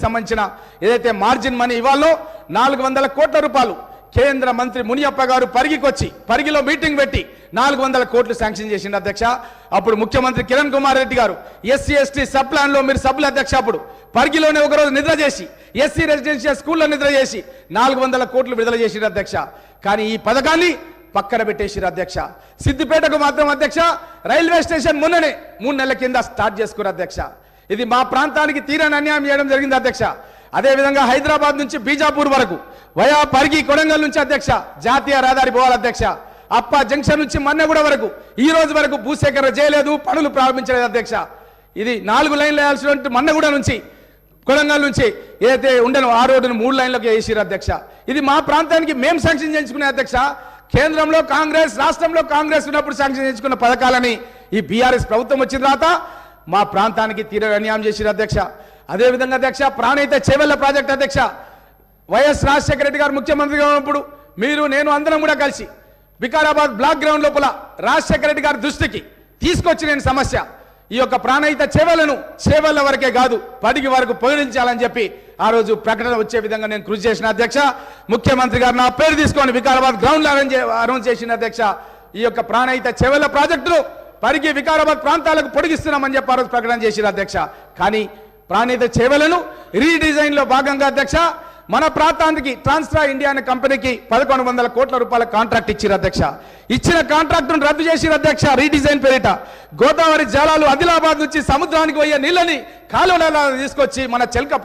సంబంధించిన ఏదైతే margin money ఇవ్వాలో 400 కోట్ల రూపాయలు కేంద్ర మంత్రి మునియప్ప గారు పరిగిలో మీటింగ్ పెట్టి 400 కోట్లు శాంక్షన్ చేసిండు అధ్యక్ష. అప్పుడు ముఖ్యమంత్రి కిరణ్ కుమార్ రెడ్డి గారు ఎస్సీ ఎస్టీ సబ్ ప్లాన్ లో మీరు సభ్యులు అధ్యక్ష అప్పుడు పరిగిలోనే ఒకరోజు నిద్ర చేసి ఎస్సీ రెసిడెన్షియల్ స్కూల్లో నిద్ర చేసి 400 కోట్లు విడుదల చేసిండు అధ్యక్ష. కానీ ఈ పథకాన్ని పక్కన పెట్టేసిరు అధ్యక్ష. సిద్దిపేటకు మాత్రం అధ్యక్ష రైల్వే స్టేషన్ మొన్ననే 3 నెలల కింద స్టార్ట్ చేసుకున్నారు అధ్యక్ష. ఇది మా ప్రాంతానికి తీరని అన్యాయం చేయడం జరిగింది అధ్యక్ష. అదేవిధంగా హైదరాబాద్ నుంచి బీజాపూర్ వరకు వయా పరిగి కొడంగల్ నుంచి అధ్యక్ష జాతీయ రహదారి పోవాలి అధ్యక్ష. అప్ప జంక్షన్ నుంచి మన్నెగూడ వరకు ఈ రోజు వరకు భూసేకరణ చేయలేదు, పనులు ప్రారంభించలేదు అధ్యక్ష. ఇది 4 లైన్లు వేయాల్సినటువంటి మన్నెగూడ నుంచి కొడంగల్ నుంచి ఏదైతే ఉండను ఆ రోడ్డును 3 లైన్లకు వేసిరు అధ్యక్ష. ఇది మా ప్రాంతానికి మేము శాంక్షన్ చేయించుకునే అధ్యక్ష. కేంద్రంలో కాంగ్రెస్, రాష్ట్రంలో కాంగ్రెస్ ఉన్నప్పుడు శాంక్షన్ చేయించుకున్న పథకాలని ఈ బీఆర్ఎస్ ప్రభుత్వం వచ్చిన తర్వాత మా ప్రాంతానికి తీరని అన్యాయం చేసిరు అధ్యక్ష. అదేవిధంగా అధ్యక్ష ప్రాణహిత చేవెళ్ల ప్రాజెక్ట్ అధ్యక్ష వైఎస్ రాజశేఖర రెడ్డి గారు ముఖ్యమంత్రిగా ఉన్నప్పుడు మీరు నేను అందరం కూడా కలిసి వికారాబాద్ బ్లాక్ గ్రౌండ్ లోపల రాజశేఖర రెడ్డి గారి దృష్టికి తీసుకొచ్చి నేను సమస్య ఈ యొక్క ప్రాణహిత చేవెళ్ల వరకే కాదు పడికి వరకు పొగిడించాలని చెప్పి ఆ రోజు ప్రకటన వచ్చే విధంగా నేను కృషి చేసిన అధ్యక్ష. ముఖ్యమంత్రి గారు నా పేరు తీసుకొని వికారాబాద్ గ్రౌండ్ అనౌన్స్ చేసిన అధ్యక్ష. ఈ యొక్క ప్రాణహిత చేవెళ్ల ప్రాజెక్టును పరిగి వికారాబాద్ ప్రాంతాలకు పొడిగిస్తున్నామని చెప్పి ఆ రోజు ప్రకటన చేసిన అధ్యక్ష. కానీ ప్రాణహిత చేవెళ్లను రీడిజైన్ లో భాగంగా అధ్యక్ష మన ప్రాంతానికి ట్రాన్స్ట్రా ఇండియా అనే కంపెనీకి 1100 కోట్ల రూపాయల కాంట్రాక్ట్ ఇచ్చారు అధ్యక్ష. ఇచ్చిన కాంట్రాక్టును రద్దు చేసిన అధ్యక్ష. రీడిజైన్ పేరిట గోదావరి జలాలు ఆదిలాబాద్ నుంచి సముద్రానికి పోయే నీళ్ళని కాలువల తీసుకొచ్చి మన చెల్క పొలాలు